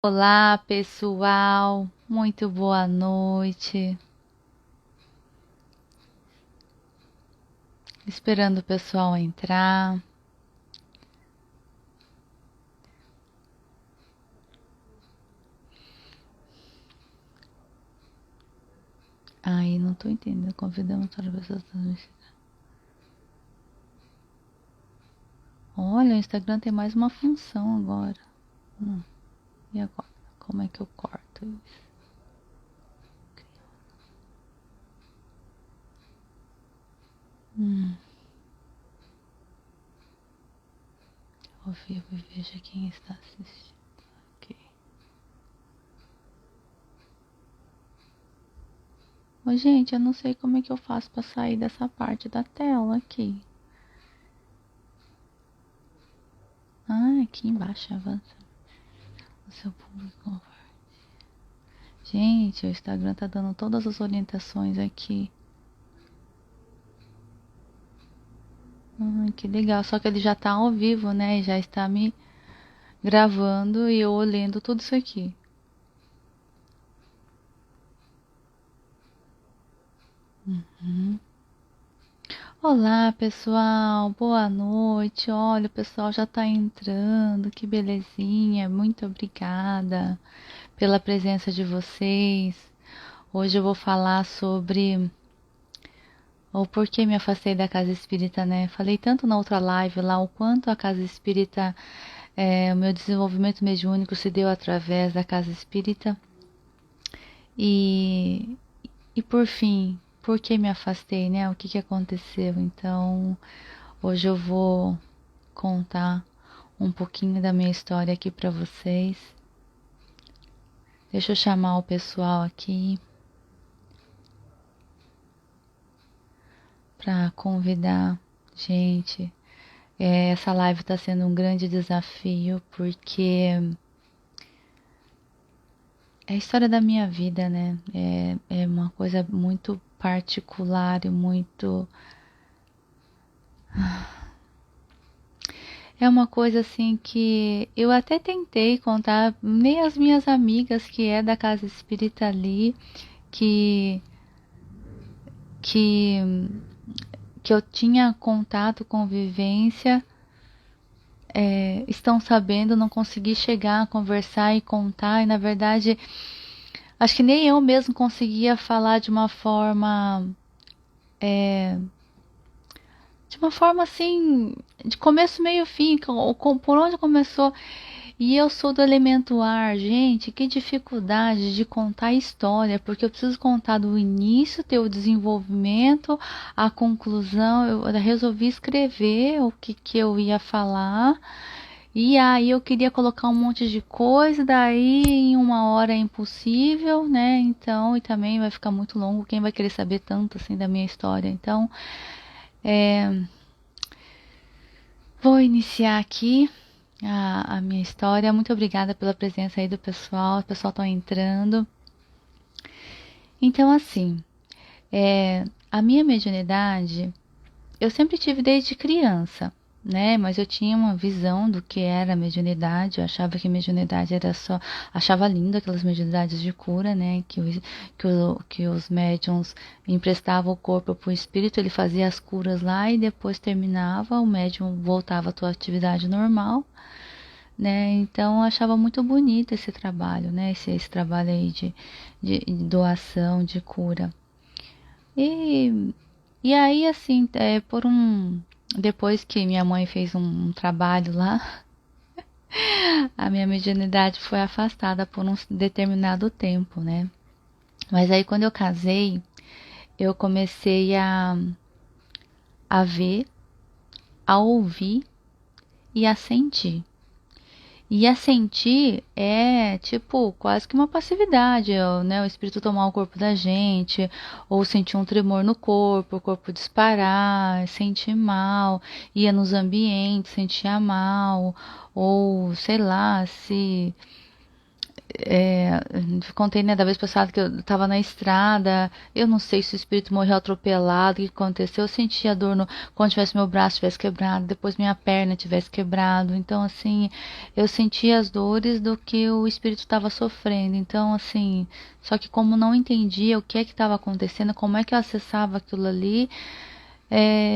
Olá, pessoal. Muito boa noite. Esperando o pessoal entrar. Ai, não tô entendendo. Convidamos para pessoas. Olha, o Instagram tem mais uma função agora. E agora? Como é que eu corto isso? Ao vivo e veja quem está assistindo. Ok. Ô, gente, eu não sei como é que eu faço para sair dessa parte da tela aqui. Ah, aqui embaixo avança. O seu público. Gente, o Instagram tá dando todas as orientações aqui. Que legal. Só que ele já tá ao vivo, né? Já está me gravando e eu lendo tudo isso aqui. Olá, pessoal. Boa noite. Olha, o pessoal já tá entrando. Que belezinha. Muito obrigada pela presença de vocês. Hoje eu vou falar sobre o porquê me afastei da casa espírita, né? Falei tanto na outra live lá o quanto a casa espírita, o meu desenvolvimento mediúnico se deu através da casa espírita. E, e por fim, por que me afastei, né? O que aconteceu? Então, hoje eu vou contar um pouquinho da minha história aqui para vocês. Deixa eu chamar o pessoal aqui para convidar. Gente, essa live está sendo um grande desafio porque é a história da minha vida, né? É uma coisa muito particular e muito. É uma coisa assim que eu até tentei contar, nem as minhas amigas que é da casa espírita ali, que que que eu tinha contato, convivência, estão sabendo, não consegui chegar a conversar e contar, e na verdade, acho que nem eu mesmo conseguia falar de uma forma assim, de começo, meio, fim, por onde começou. E eu sou do elemento ar, gente, que dificuldade de contar a história, porque eu preciso contar do início, ter o desenvolvimento, a conclusão. Eu resolvi escrever o que eu ia falar. E aí eu queria colocar um monte de coisa, daí em uma hora é impossível, né? Então, e também vai ficar muito longo, quem vai querer saber tanto assim da minha história? Então, vou iniciar aqui a minha história. Muito obrigada pela presença aí do pessoal. O pessoal tá entrando. Então, assim, a minha mediunidade eu sempre tive desde criança, né? Mas eu tinha uma visão do que era mediunidade. Eu achava que mediunidade era só. Achava lindo aquelas mediunidades de cura, né? Que os médiums emprestavam o corpo para o espírito, ele fazia as curas lá e depois terminava, o médium voltava à sua atividade normal, né? Então eu achava muito bonito esse trabalho, né? Esse trabalho aí de doação, de cura. E, e aí, assim, depois que minha mãe fez um trabalho lá, a minha mediunidade foi afastada por um determinado tempo, né? Mas aí quando eu casei, eu comecei a ver, a ouvir e a sentir. E a sentir é tipo quase que uma passividade, né? O espírito tomar o corpo da gente, ou sentir um tremor no corpo, o corpo disparar, sentir mal, ia nos ambientes, sentia mal, ou sei lá, se Contei, né, da vez passada que eu tava na estrada, eu não sei se o espírito morreu atropelado, o que aconteceu, eu sentia dor quando tivesse meu braço tivesse quebrado, depois minha perna tivesse quebrado, então assim, eu sentia as dores do que o espírito estava sofrendo, então assim, só que como não entendia o que é que estava acontecendo, como é que eu acessava aquilo ali,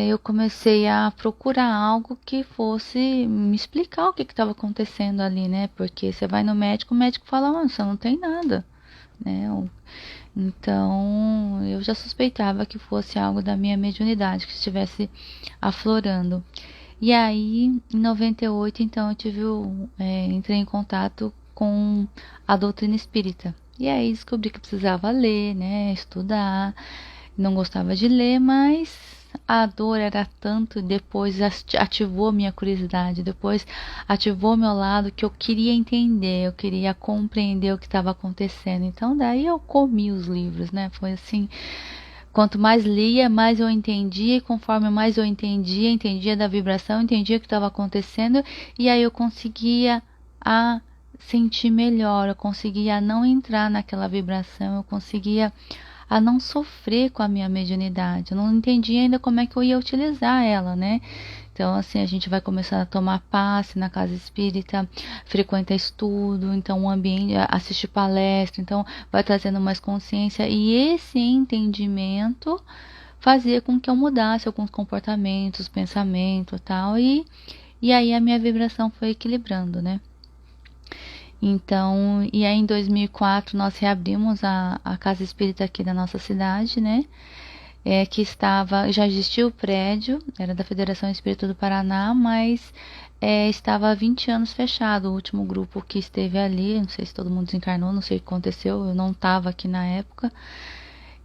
eu comecei a procurar algo que fosse me explicar o que estava acontecendo ali, né? Porque você vai no médico, o médico fala, mano, você não tem nada, né? Então, eu já suspeitava que fosse algo da minha mediunidade, que estivesse aflorando. E aí, em 98, então, entrei em contato com a doutrina espírita. E aí descobri que precisava ler, né? Estudar. Não gostava de ler, mas a dor era tanto, depois ativou minha curiosidade, depois ativou meu lado que eu queria entender, eu queria compreender o que estava acontecendo. Então daí eu comi os livros, né? Foi assim, quanto mais lia, mais eu entendia, e conforme mais eu entendia da vibração, entendia o que estava acontecendo, e aí eu conseguia a sentir melhor, eu conseguia não entrar naquela vibração, eu conseguia a não sofrer com a minha mediunidade. Eu não entendi ainda como é que eu ia utilizar ela, né? Então, assim, a gente vai começar a tomar passe na casa espírita, frequenta estudo, então o ambiente, assiste palestra, então vai trazendo mais consciência e esse entendimento fazia com que eu mudasse alguns comportamentos, pensamentos, tal, e aí a minha vibração foi equilibrando, né? Então, e aí em 2004 nós reabrimos a casa espírita aqui da nossa cidade, né? Que já existia o prédio, era da Federação Espírita do Paraná, mas estava há 20 anos fechado. O último grupo que esteve ali, não sei se todo mundo desencarnou, não sei o que aconteceu, eu não estava aqui na época.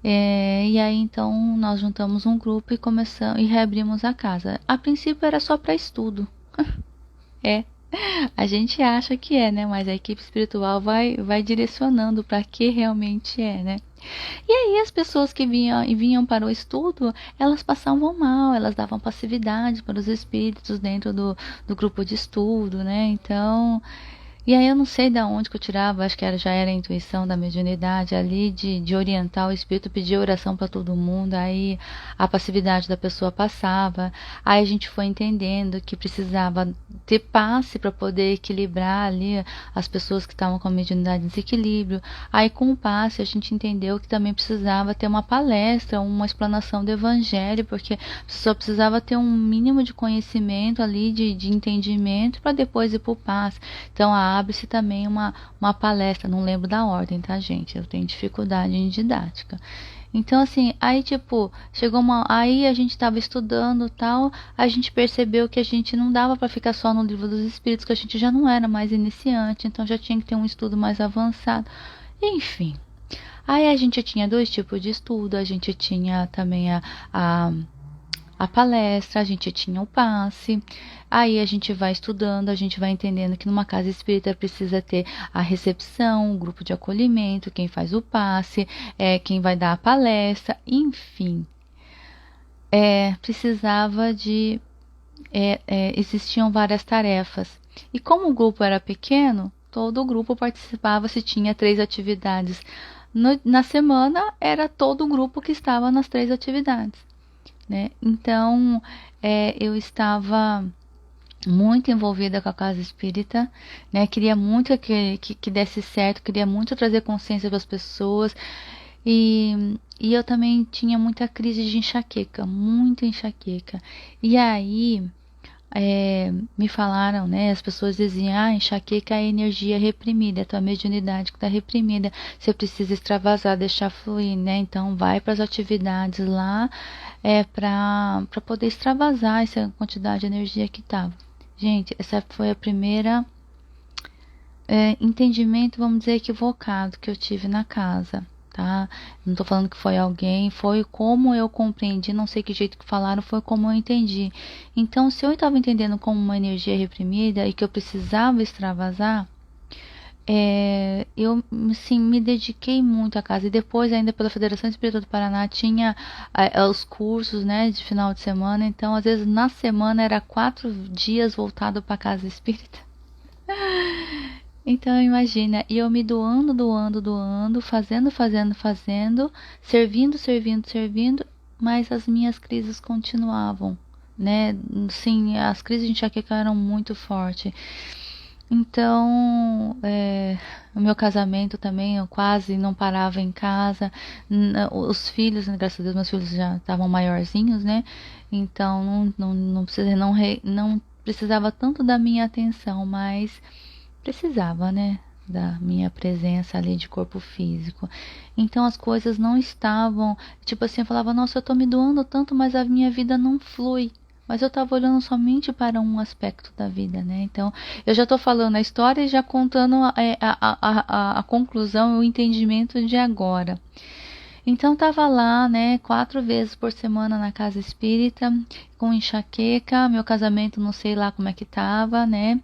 E aí então nós juntamos um grupo e começamos e reabrimos a casa. A princípio era só para estudo. É, a gente acha que é, né? Mas a equipe espiritual vai direcionando para que realmente é, né? E aí as pessoas que vinham para o estudo, elas passavam mal, elas davam passividade para os espíritos dentro do grupo de estudo, né? Então, e aí eu não sei de onde que eu tirava, acho que já era a intuição da mediunidade ali de orientar o espírito, pedir oração para todo mundo, aí a passividade da pessoa passava, aí a gente foi entendendo que precisava ter passe para poder equilibrar ali as pessoas que estavam com a mediunidade em desequilíbrio, aí com o passe a gente entendeu que também precisava ter uma palestra, uma explanação do evangelho, porque a pessoa precisava ter um mínimo de conhecimento ali, de entendimento, para depois ir para o passe. Então abre-se também uma palestra, não lembro da ordem, tá, gente? Eu tenho dificuldade em didática. Então, assim, aí, tipo, aí a gente tava estudando tal, a gente percebeu que a gente não dava para ficar só no livro dos espíritos, que a gente já não era mais iniciante, então já tinha que ter um estudo mais avançado. Enfim. Aí a gente tinha dois tipos de estudo, a gente tinha também a palestra, a gente tinha o passe, aí a gente vai estudando, a gente vai entendendo que numa casa espírita precisa ter a recepção, o grupo de acolhimento, quem faz o passe, quem vai dar a palestra, enfim. Precisava existiam várias tarefas. E como o grupo era pequeno, todo o grupo participava se tinha 3 atividades. Na semana era todo o grupo que estava nas 3 atividades. Né? Então, eu estava muito envolvida com a casa espírita, né? Queria muito que desse certo, queria muito trazer consciência para as pessoas. E eu também tinha muita crise de enxaqueca, muita enxaqueca. E aí, me falaram, né? As pessoas diziam, enxaqueca é energia reprimida, é a tua mediunidade que está reprimida, você precisa extravasar, deixar fluir, né? Então vai para as atividades lá, para poder extravasar essa quantidade de energia que estava. Gente, essa foi a primeira entendimento, vamos dizer, equivocado que eu tive na casa. Tá? Não tô falando que foi alguém, foi como eu compreendi, não sei que jeito que falaram, foi como eu entendi. Então, se eu estava entendendo como uma energia reprimida e que eu precisava extravasar, eu sim, me dediquei muito à casa. E depois, ainda pela Federação Espírita do Paraná, tinha os cursos, né, de final de semana. Então, às vezes, na semana era 4 dias voltado para a casa espírita. Então imagina, e eu me doando, doando, doando, fazendo, fazendo, fazendo, servindo, servindo, servindo, mas as minhas crises continuavam, né? Sim, as crises de enxaqueca eram muito fortes. Então, o meu casamento também, eu quase não parava em casa. Os filhos, né, graças a Deus, meus filhos já estavam maiorzinhos, né? Então, não precisava tanto da minha atenção, mas precisava, né? Da minha presença ali de corpo físico. Então as coisas não estavam, tipo assim, eu falava, nossa, eu tô me doando tanto, mas a minha vida não flui. Mas eu tava olhando somente para um aspecto da vida, né? Então, eu já tô falando a história e já contando a conclusão e o entendimento de agora. Então, tava lá, né, 4 vezes por semana na casa espírita, com enxaqueca, meu casamento não sei lá como é que tava, né?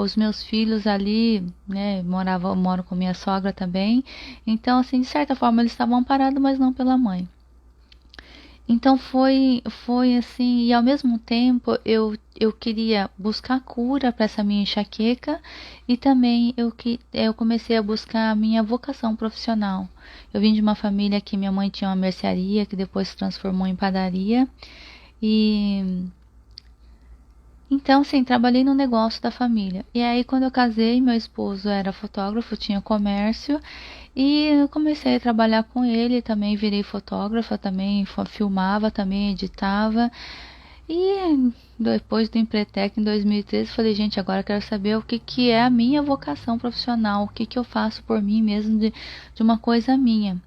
Os meus filhos ali, né, moram com minha sogra também. Então, assim, de certa forma, eles estavam amparados, mas não pela mãe. Então foi assim, e ao mesmo tempo eu queria buscar cura para essa minha enxaqueca e também eu comecei a buscar a minha vocação profissional. Eu vim de uma família que minha mãe tinha uma mercearia que depois se transformou em padaria e então, sim, trabalhei no negócio da família. E aí, quando eu casei, meu esposo era fotógrafo, tinha comércio, e eu comecei a trabalhar com ele. Também virei fotógrafa, também filmava, também editava. E depois do Empretec, em 2013, falei, gente, agora eu quero saber o que, que é a minha vocação profissional, o que, que eu faço por mim mesmo de uma coisa minha.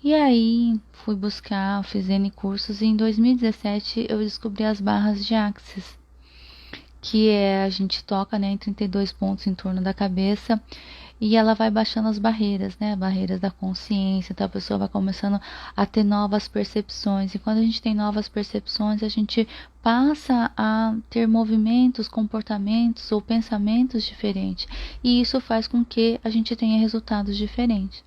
E aí, fui buscar, fiz N cursos, e em 2017 eu descobri as barras de Axis, que é a gente toca, né, em 32 pontos em torno da cabeça e ela vai baixando as barreiras, né, barreiras da consciência, então a pessoa vai começando a ter novas percepções e quando a gente tem novas percepções a gente passa a ter movimentos, comportamentos ou pensamentos diferentes e isso faz com que a gente tenha resultados diferentes.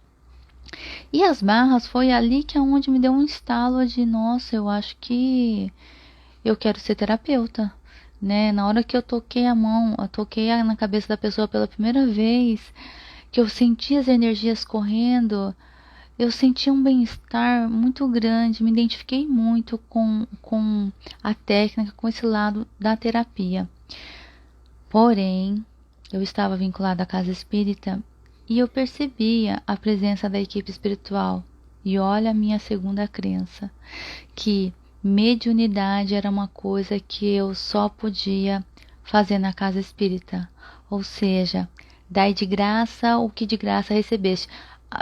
E as barras foi ali que é onde me deu um estalo de nossa, eu acho que eu quero ser terapeuta, né? Na hora que eu toquei a mão, eu toquei na cabeça da pessoa pela primeira vez, que eu senti as energias correndo, eu senti um bem-estar muito grande, me identifiquei muito com a técnica, com esse lado da terapia. Porém, eu estava vinculada à casa espírita e eu percebia a presença da equipe espiritual. E olha a minha segunda crença, que mediunidade era uma coisa que eu só podia fazer na casa espírita. Ou seja, dai de graça o que de graça recebeste.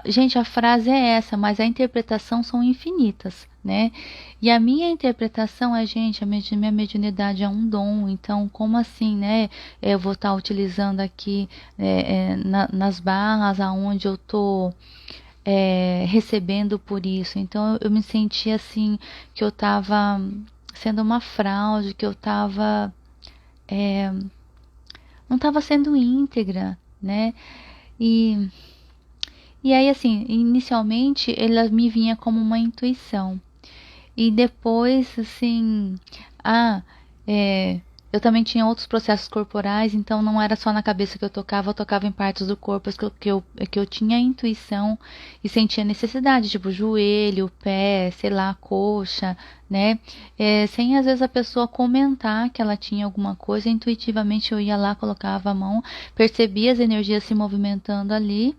Gente, a frase é essa, mas a interpretação são infinitas, né? E a minha interpretação é, gente, minha mediunidade é um dom, então como assim, né? Eu vou estar utilizando aqui nas barras aonde eu tô recebendo por isso. Então eu me senti assim que eu estava sendo uma fraude, que eu estava não estava sendo íntegra, né? E, e aí assim, inicialmente ela me vinha como uma intuição. E depois, assim, ah, é, eu também tinha outros processos corporais, então não era só na cabeça que eu tocava em partes do corpo que eu tinha intuição e sentia necessidade, tipo joelho, pé, sei lá, coxa, né? Sem às vezes a pessoa comentar que ela tinha alguma coisa, intuitivamente eu ia lá, colocava a mão, percebia as energias se movimentando ali.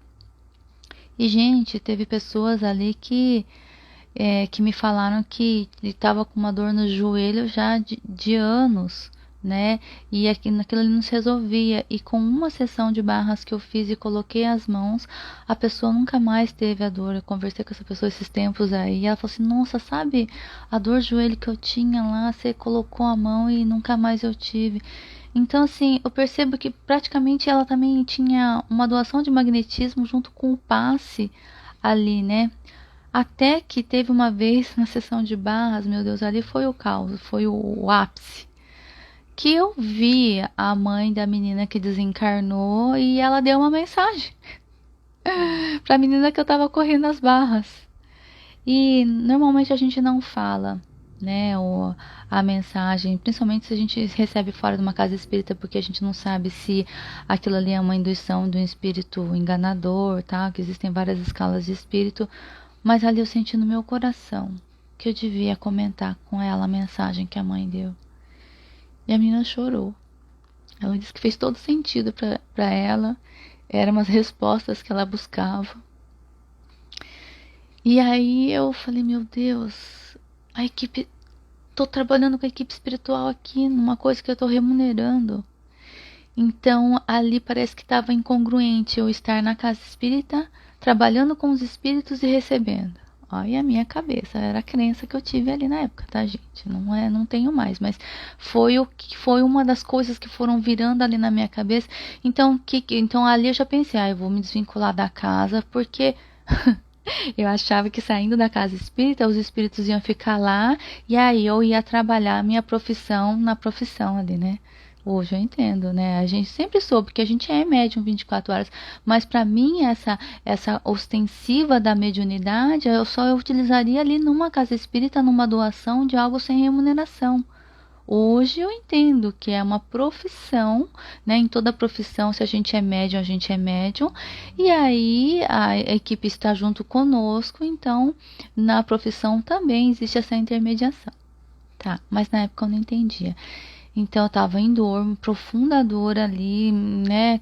E, gente, teve pessoas ali que me falaram que estava com uma dor no joelho já de anos, né? E naquilo ali não se resolvia. E com uma sessão de barras que eu fiz e coloquei as mãos, a pessoa nunca mais teve a dor. Eu conversei com essa pessoa esses tempos aí, e ela falou assim: Nossa, sabe a dor de joelho que eu tinha lá? Você colocou a mão e nunca mais eu tive. Então, assim, eu percebo que praticamente ela também tinha uma doação de magnetismo junto com o passe ali, né? Até que teve uma vez na sessão de barras, meu Deus, ali foi o caos, foi o ápice. Que eu vi a mãe da menina que desencarnou e ela deu uma mensagem para a menina que eu tava correndo as barras. E normalmente a gente não fala, né, ou a mensagem, principalmente se a gente recebe fora de uma casa espírita, porque a gente não sabe se aquilo ali é uma indução de um espírito enganador, tá? Que existem várias escalas de espírito, mas ali eu senti no meu coração que eu devia comentar com ela a mensagem que a mãe deu. E a menina chorou. Ela disse que fez todo sentido para ela, eram umas respostas que ela buscava. E aí eu falei, meu Deus, a equipe, tô trabalhando com a equipe espiritual aqui, numa coisa que eu tô remunerando. Então ali parece que estava incongruente eu estar na casa espírita, trabalhando com os espíritos e recebendo. Olha a minha cabeça, era a crença que eu tive ali na época, tá, gente? Não tenho mais, mas foi uma das coisas que foram virando ali na minha cabeça. Então ali eu já pensei, eu vou me desvincular da casa, porque eu achava que saindo da casa espírita, os espíritos iam ficar lá e aí eu ia trabalhar a minha profissão na profissão ali, né? Hoje eu entendo, né? A gente sempre soube que a gente é médium 24 horas, mas para mim essa ostensiva da mediunidade, eu utilizaria ali numa casa espírita, numa doação de algo sem remuneração. Hoje eu entendo que é uma profissão, né? Em toda profissão, se a gente é médium, a gente é médium, e aí a equipe está junto conosco, então na profissão também existe essa intermediação, tá? Mas na época eu não entendia. Então eu estava em dor, profunda dor ali, né?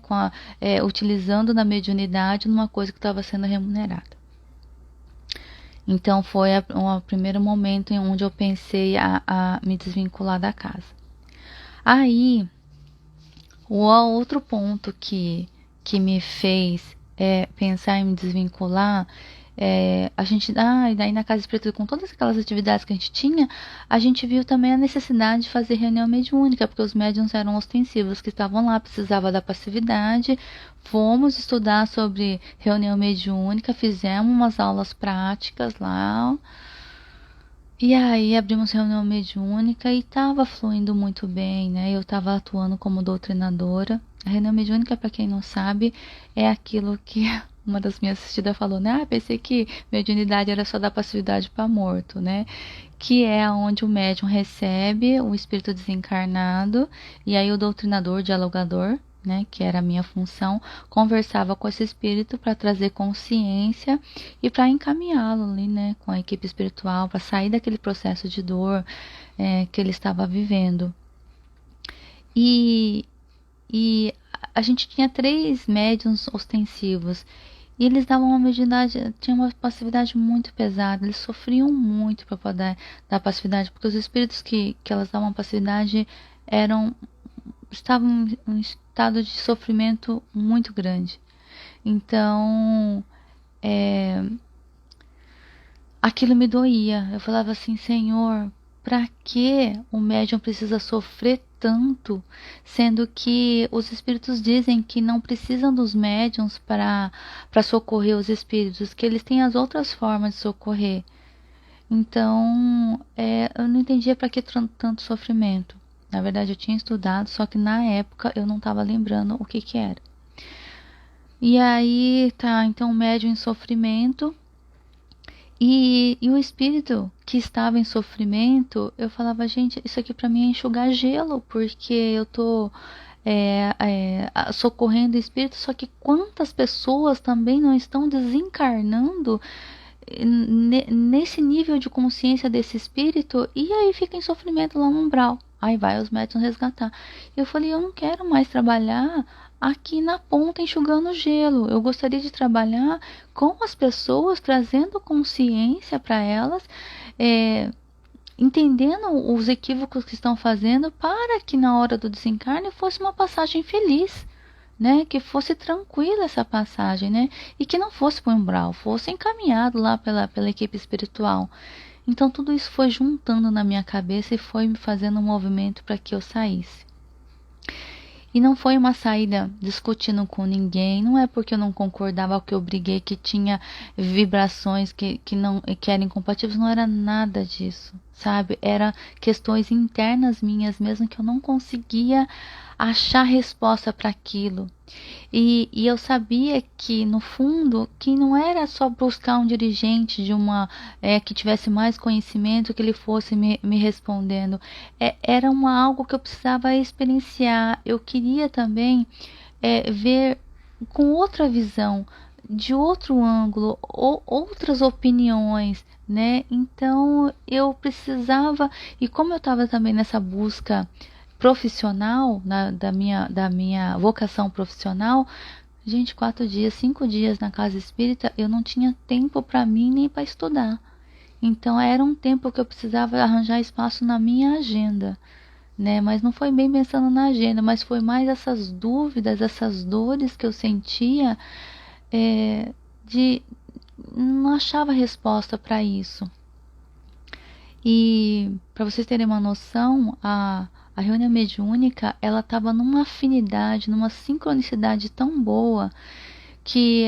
Utilizando da mediunidade numa coisa que estava sendo remunerada. Então foi o primeiro momento em onde eu pensei a me desvincular da casa. Aí, o outro ponto que me fez pensar em me desvincular, e daí na casa espírita, com todas aquelas atividades que a gente tinha, a gente viu também a necessidade de fazer reunião mediúnica, porque os médiuns eram ostensivos que estavam lá, precisava da passividade. Fomos estudar sobre reunião mediúnica, fizemos umas aulas práticas lá. E aí abrimos reunião mediúnica e estava fluindo muito bem, né? Eu estava atuando como doutrinadora. A reunião mediúnica, para quem não sabe, é aquilo que uma das minhas assistidas falou, né? Pensei que mediunidade era só dar passividade para morto, né? Que é onde o médium recebe o espírito desencarnado e aí o doutrinador, dialogador, né, que era a minha função, conversava com esse espírito para trazer consciência e para encaminhá-lo ali, né, com a equipe espiritual, para sair daquele processo de dor que ele estava vivendo. E, e a gente tinha 3 médiuns ostensivos. E eles davam uma mediunidade, tinha uma passividade muito pesada, eles sofriam muito para poder dar passividade, porque os espíritos que elas davam passividade estavam em um estado de sofrimento muito grande. Então, aquilo me doía. Eu falava assim, Senhor, para que o médium precisa sofrer tanto, sendo que os espíritos dizem que não precisam dos médiums para socorrer os espíritos, que eles têm as outras formas de socorrer. Então, eu não entendia para que tanto sofrimento. Na verdade, eu tinha estudado, só que na época eu não estava lembrando o que era. E aí, tá, então o médium em sofrimento e o espírito que estava em sofrimento, eu falava, gente, isso aqui para mim é enxugar gelo, porque eu tô socorrendo o espírito, só que quantas pessoas também não estão desencarnando nesse nível de consciência desse espírito e aí fica em sofrimento lá no umbral. Aí vai os médicos resgatar. Eu falei, eu não quero mais trabalhar aqui na ponta enxugando gelo. Eu gostaria de trabalhar com as pessoas, trazendo consciência para elas, entendendo os equívocos que estão fazendo para que na hora do desencarne fosse uma passagem feliz, né, que fosse tranquila essa passagem, né, e que não fosse para o umbral, fosse encaminhado lá pela equipe espiritual. Então tudo isso foi juntando na minha cabeça e foi me fazendo um movimento para que eu saísse. E não foi uma saída discutindo com ninguém, não é porque eu não concordava que eu briguei, que tinha vibrações que eram incompatíveis, não era nada disso, sabe? Era questões internas minhas mesmo que eu não conseguia achar resposta para aquilo. E eu sabia que, no fundo, que não era só buscar um dirigente de uma que tivesse mais conhecimento, que ele fosse me respondendo. Era algo que eu precisava experienciar. Eu queria também ver com outra visão, de outro ângulo, ou outras opiniões, né? Então eu precisava, e como eu estava também nessa busca profissional, da minha vocação profissional, gente, 4 dias, 5 dias na casa espírita, eu não tinha tempo para mim nem para estudar. Então era um tempo que eu precisava arranjar espaço na minha agenda, né? Mas não foi bem pensando na agenda, mas foi mais essas dúvidas, essas dores que eu sentia, de não achava resposta para isso. E para vocês terem uma noção, a reunião mediúnica, ela estava numa afinidade, numa sincronicidade tão boa, que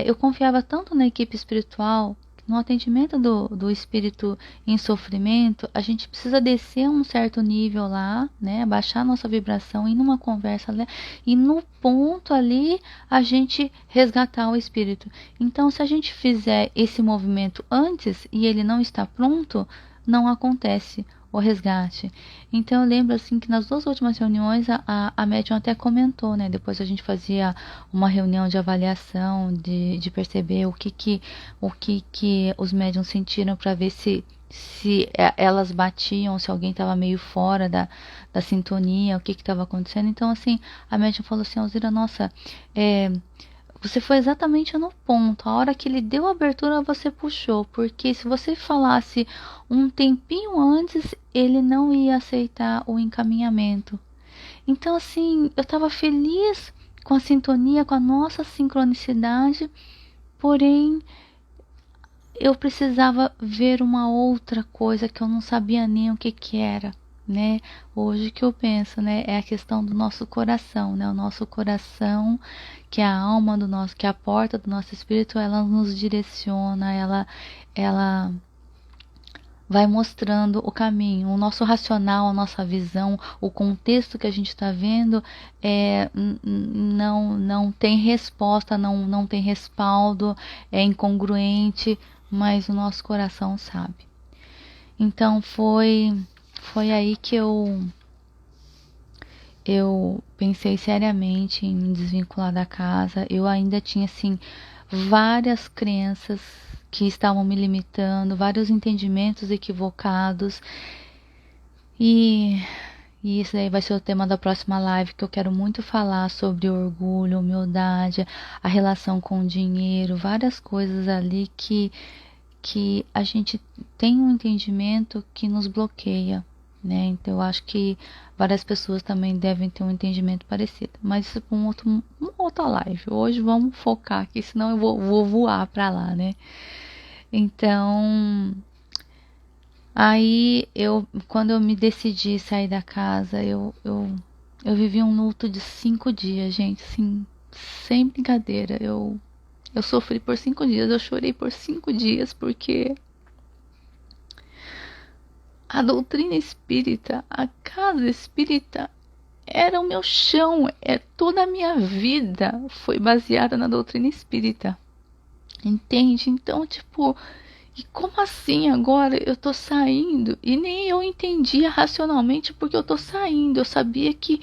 eu confiava tanto na equipe espiritual, no atendimento do espírito em sofrimento. A gente precisa descer um certo nível lá, né, abaixar nossa vibração, ir numa conversa lá, e no ponto ali a gente resgatar o espírito. Então, se a gente fizer esse movimento antes e ele não está pronto, não acontece o resgate. Então eu lembro assim que nas 2 últimas reuniões a médium até comentou, né? Depois a gente fazia uma reunião de avaliação, de perceber o que os médiums sentiram, para ver se elas batiam, se alguém estava meio fora da sintonia, o que estava acontecendo. Então, assim, a médium falou assim: Alzira, nossa, você foi exatamente no ponto. A hora que ele deu a abertura, você puxou. Porque se você falasse um tempinho antes, ele não ia aceitar o encaminhamento. Então, assim, eu estava feliz com a sintonia, com a nossa sincronicidade. Porém, eu precisava ver uma outra coisa que eu não sabia nem o que era, né? Hoje que eu penso, né, é a questão do nosso coração, né? O nosso coração, que é a alma do nosso, que é a porta do nosso espírito, ela nos direciona, ela vai mostrando o caminho. O nosso racional, a nossa visão, o contexto que a gente está vendo não tem resposta, não tem respaldo, é incongruente, mas o nosso coração sabe. Então foi aí que eu pensei seriamente em me desvincular da casa. Eu ainda tinha, assim, várias crenças que estavam me limitando, vários entendimentos equivocados. E isso aí vai ser o tema da próxima live, que eu quero muito falar sobre orgulho, humildade, a relação com o dinheiro, várias coisas ali que a gente tem um entendimento que nos bloqueia, né? Então eu acho que várias pessoas também devem ter um entendimento parecido. Mas isso é para uma outra live. Hoje vamos focar aqui, senão eu vou voar para lá, né? Então, aí quando eu me decidi sair da casa, eu vivi um luto de 5 dias, gente, assim, sem brincadeira. Eu sofri por 5 dias, eu chorei por 5 dias, porque a doutrina espírita, a casa espírita, era o meu chão, toda a minha vida foi baseada na doutrina espírita, entende? Então, tipo, e como assim agora eu tô saindo? E nem eu entendia racionalmente porque eu tô saindo. Eu sabia que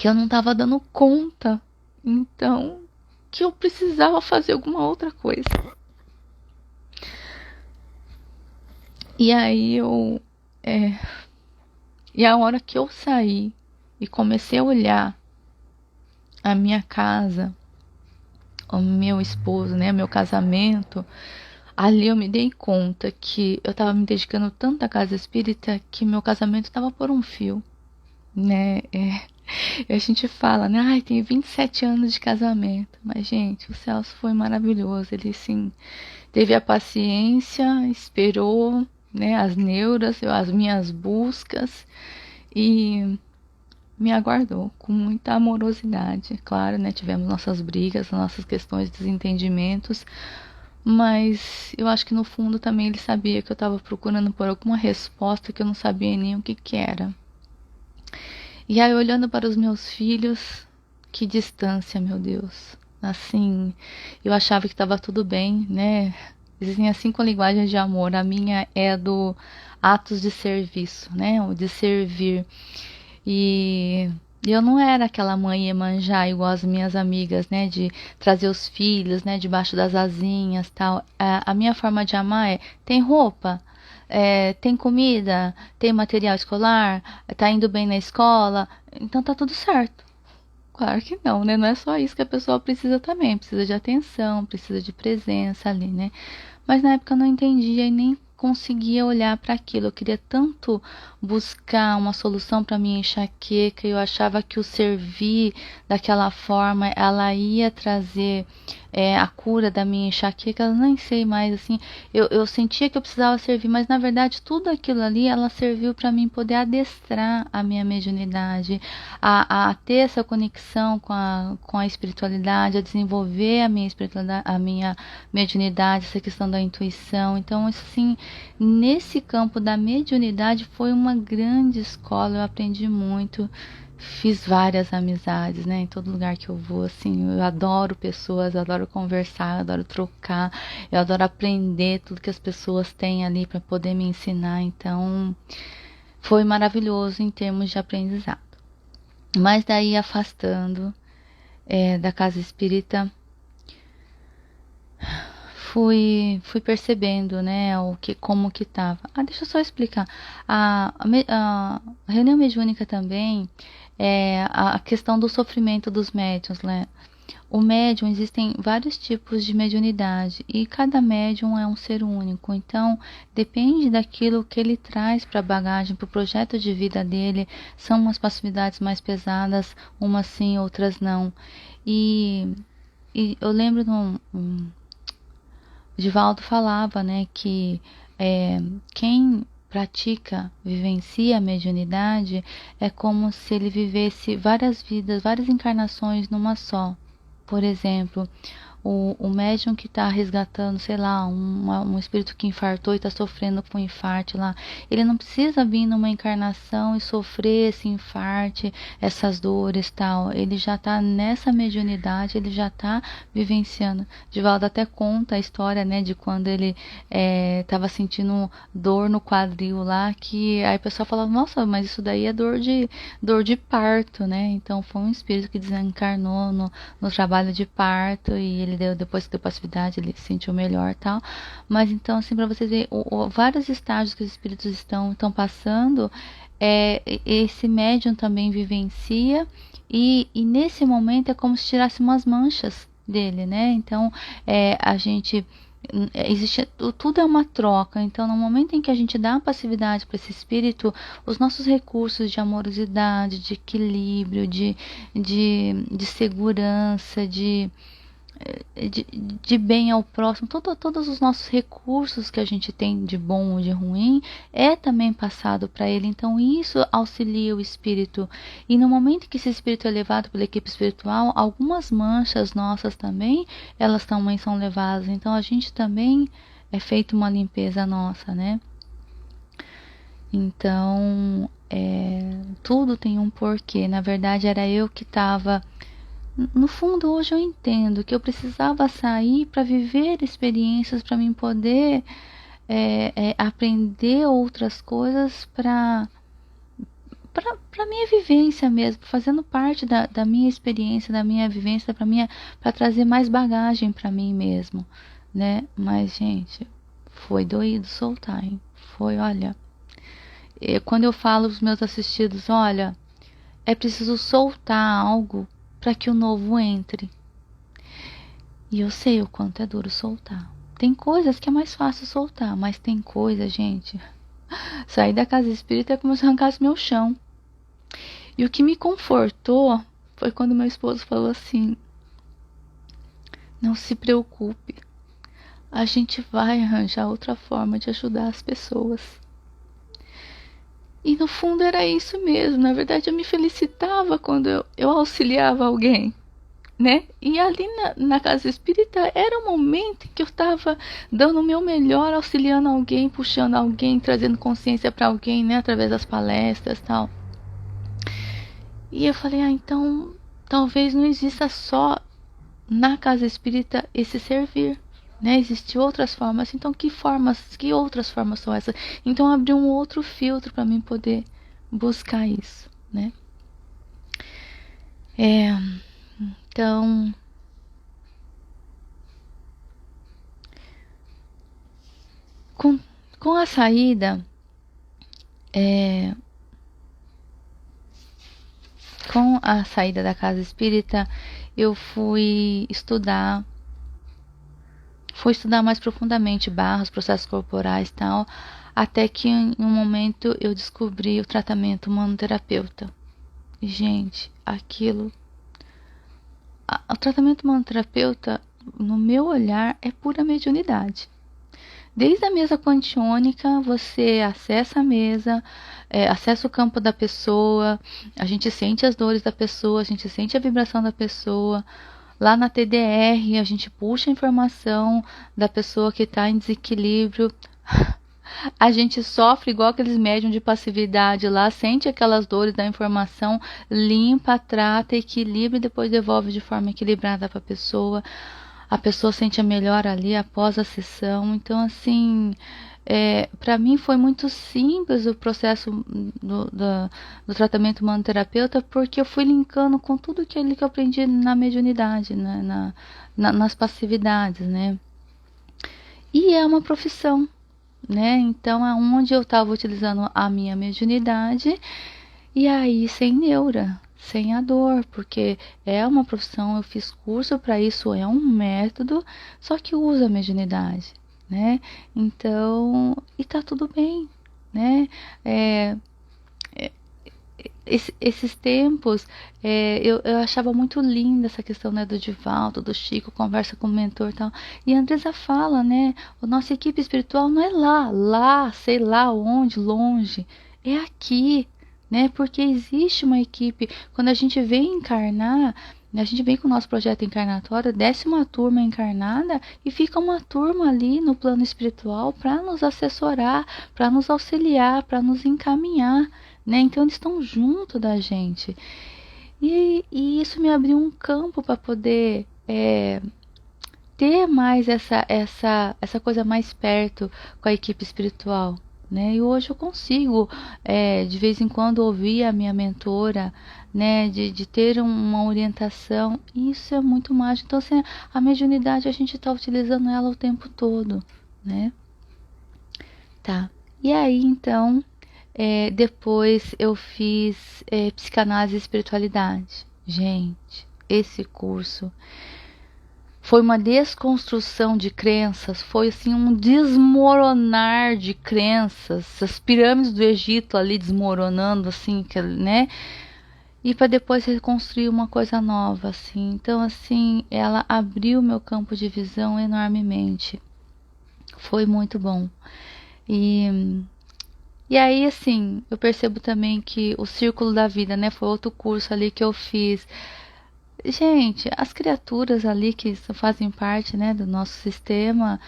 eu não tava dando conta, então que eu precisava fazer alguma outra coisa. E aí e a hora que eu saí e comecei a olhar a minha casa, o meu esposo, né, meu casamento, ali eu me dei conta que eu estava me dedicando tanto à casa espírita que meu casamento estava por um fio, né? A gente fala, né? Ai, tem 27 anos de casamento. Mas, gente, o Celso foi maravilhoso. Ele, sim, teve a paciência, esperou, né, as neuras, as minhas buscas e me aguardou com muita amorosidade. Claro, né? Tivemos nossas brigas, nossas questões, desentendimentos, mas eu acho que no fundo também ele sabia que eu estava procurando por alguma resposta que eu não sabia nem o que era. E aí, olhando para os meus filhos, que distância, meu Deus. Assim, eu achava que estava tudo bem, né? Existem as 5 linguagens de amor. A minha é do atos de serviço, né? O de servir. E eu não era aquela mãe Iemanjá igual as minhas amigas, né? De trazer os filhos, né? Debaixo das asinhas, tal. A minha forma de amar é: tem roupa? Tem comida? Tem material escolar? Tá indo bem na escola? Então tá tudo certo. Claro que não, né? Não é só isso que a pessoa precisa também. Precisa de atenção, precisa de presença ali, né? Mas na época eu não entendia e nem conseguia olhar para aquilo. Eu queria tanto buscar uma solução para minha enxaqueca. Eu achava que o servir daquela forma ela ia trazer a cura da minha enxaqueca. Eu nem sei mais assim. Eu sentia que eu precisava servir, mas na verdade tudo aquilo ali ela serviu para mim poder adestrar a minha mediunidade, a ter essa conexão com a espiritualidade, a desenvolver a minha espiritualidade, a minha mediunidade, essa questão da intuição. Então, assim, nesse campo da mediunidade foi uma grande escola, eu aprendi muito, fiz várias amizades, né? Em todo lugar que eu vou, assim, eu adoro pessoas, eu adoro conversar, eu adoro trocar, eu adoro aprender tudo que as pessoas têm ali para poder me ensinar. Então, foi maravilhoso em termos de aprendizado. Mas daí afastando da casa espírita, fui percebendo, né, como que tava. Deixa eu só explicar. A reunião mediúnica também é a questão do sofrimento dos médiuns, né? O médium, existem vários tipos de mediunidade e cada médium é um ser único. Então, depende daquilo que ele traz para a bagagem, para o projeto de vida dele. São umas passividades mais pesadas, umas sim, outras não. E eu lembro Divaldo falava, né, que quem pratica, vivencia a mediunidade é como se ele vivesse várias vidas, várias encarnações numa só. Por exemplo, o médium que está resgatando, sei lá, um espírito que infartou e está sofrendo com um infarte lá, ele não precisa vir numa encarnação e sofrer esse infarte, essas dores tal. Ele já está nessa mediunidade, ele já está vivenciando. Divaldo até conta a história, né, de quando ele estava sentindo dor no quadril lá, que aí o pessoal falava: nossa, mas isso daí é dor de parto, né? Então foi um espírito que desencarnou no trabalho de parto e ele depois que deu passividade, ele se sentiu melhor e tal. Mas então, assim, para vocês verem, vários estágios que os espíritos estão passando, esse médium também vivencia e nesse momento é como se tirasse umas manchas dele, né? Então, a gente existe, tudo é uma troca. Então, no momento em que a gente dá passividade para esse espírito, os nossos recursos de amorosidade, de equilíbrio, de segurança, de bem ao próximo, todos os nossos recursos que a gente tem de bom ou de ruim é também passado para ele. Então isso auxilia o espírito, e no momento que esse espírito é levado pela equipe espiritual, algumas manchas nossas também, elas também são levadas. Então a gente também é feito uma limpeza nossa, né? Então tudo tem um porquê. Na verdade era eu que estava, no fundo, hoje eu entendo que eu precisava sair para viver experiências, para mim poder aprender outras coisas para minha vivência mesmo, fazendo parte da minha experiência, da minha vivência, para trazer mais bagagem para mim mesmo, né? Mas, gente, foi doído soltar, hein? Foi, olha, quando eu falo para os meus assistidos, olha, é preciso soltar algo para que o novo entre. E eu sei o quanto é duro soltar. Tem coisas que é mais fácil soltar, mas tem coisas, gente. Sair da casa espírita é como se arrancasse meu chão. E o que me confortou foi quando meu esposo falou assim: não se preocupe, a gente vai arranjar outra forma de ajudar as pessoas. E no fundo era isso mesmo. Na verdade, eu me felicitava quando eu auxiliava alguém, né? E ali na casa espírita era o momento em que eu estava dando o meu melhor, auxiliando alguém, puxando alguém, trazendo consciência para alguém, né? Através das palestras e tal. E eu falei, então talvez não exista só na casa espírita esse servir, né? Existem outras formas. Então que outras formas são essas? Então abri um outro filtro para mim poder buscar isso, né? Então com, com a saída com a saída da casa espírita, eu fui estudar mais profundamente barras, processos corporais e tal, até que em um momento eu descobri o tratamento humanoterapeuta. E, gente, o tratamento humanoterapeuta, no meu olhar, é pura mediunidade. Desde a mesa quantiônica, você acessa a mesa, acessa o campo da pessoa, a gente sente as dores da pessoa, a gente sente a vibração da pessoa. Lá na TDR, a gente puxa a informação da pessoa que está em desequilíbrio. A gente sofre igual aqueles médiums de passividade lá, sente aquelas dores da informação, limpa, trata, equilibra e depois devolve de forma equilibrada para a pessoa. A pessoa sente a melhora ali após a sessão. Então, assim, para mim foi muito simples o processo do tratamento humanoterapeuta, porque eu fui linkando com tudo aquilo que eu aprendi na mediunidade, né, nas passividades, né? E é uma profissão, né? Então, aonde eu estava utilizando a minha mediunidade, e aí sem neura, sem a dor, porque é uma profissão, eu fiz curso para isso, é um método, só que usa a mediunidade, né? Então, e tá tudo bem, né? Esses tempos, eu achava muito linda essa questão, né, do Divaldo, do Chico, conversa com o mentor e tal. E a Andresa fala, né, a nossa equipe espiritual não é lá, sei lá onde, longe, é aqui, né, porque existe uma equipe, quando a gente vem encarnar, a gente vem com o nosso projeto encarnatório, desce uma turma encarnada e fica uma turma ali no plano espiritual para nos assessorar, para nos auxiliar, para nos encaminhar, né? Então eles estão junto da gente. E isso me abriu um campo para poder ter mais essa coisa mais perto com a equipe espiritual, né? E hoje eu consigo, de vez em quando, ouvir a minha mentora, né? De ter uma orientação. Isso é muito mágico. Então, assim, a mediunidade a gente está utilizando ela o tempo todo, né? Tá. E aí, então, depois eu fiz psicanálise e espiritualidade. Gente, esse curso foi uma desconstrução de crenças, foi assim um desmoronar de crenças, as pirâmides do Egito ali desmoronando assim, né? E para depois reconstruir uma coisa nova, assim. Então, assim, ela abriu meu campo de visão enormemente. Foi muito bom. E aí, assim, eu percebo também que o Círculo da Vida, né, foi outro curso ali que eu fiz. Gente, as criaturas ali que fazem parte, né, do nosso sistema,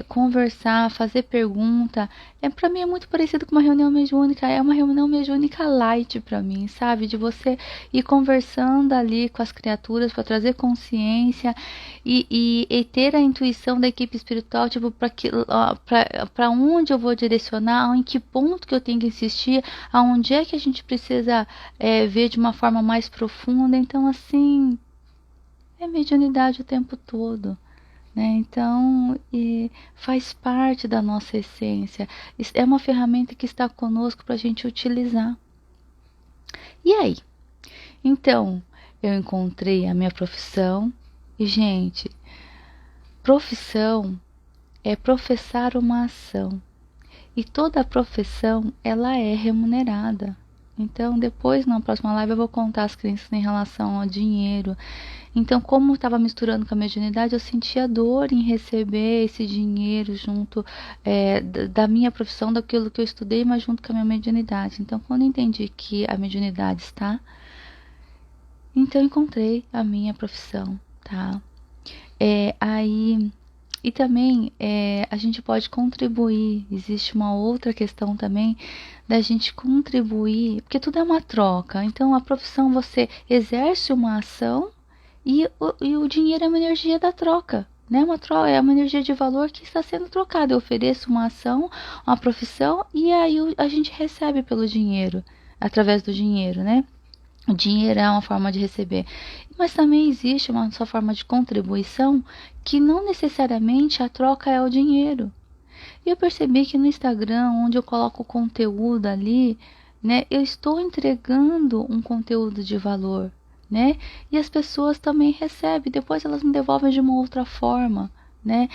conversar, fazer pergunta, para mim é muito parecido com uma reunião mediúnica, é uma reunião mediúnica light para mim, sabe? De você ir conversando ali com as criaturas para trazer consciência e ter a intuição da equipe espiritual, tipo, para onde eu vou direcionar, em que ponto que eu tenho que insistir, aonde é que a gente precisa ver de uma forma mais profunda. Então, assim, é mediunidade o tempo todo, né? Então, faz parte da nossa essência. É uma ferramenta que está conosco para a gente utilizar. E aí? Então, eu encontrei a minha profissão e, gente, profissão é professar uma ação. E toda profissão, ela é remunerada. Então, depois, na próxima live, eu vou contar as crenças em relação ao dinheiro. Então, como estava misturando com a mediunidade, eu sentia dor em receber esse dinheiro junto da minha profissão, daquilo que eu estudei, mas junto com a minha mediunidade. Então, quando eu entendi que a mediunidade está, então encontrei a minha profissão, tá? Aí E também a gente pode contribuir. Existe uma outra questão também da gente contribuir, porque tudo é uma troca. Então, a profissão, você exerce uma ação e o dinheiro é uma energia da troca. Né? É uma energia de valor que está sendo trocada. Eu ofereço uma ação, uma profissão, e aí a gente recebe pelo dinheiro, através do dinheiro, né? O dinheiro é uma forma de receber, mas também existe uma sua forma de contribuição que não necessariamente a troca é o dinheiro. E eu percebi que no Instagram, onde eu coloco conteúdo ali, né, eu estou entregando um conteúdo de valor, né? E as pessoas também recebem, depois elas me devolvem de uma outra forma. Né?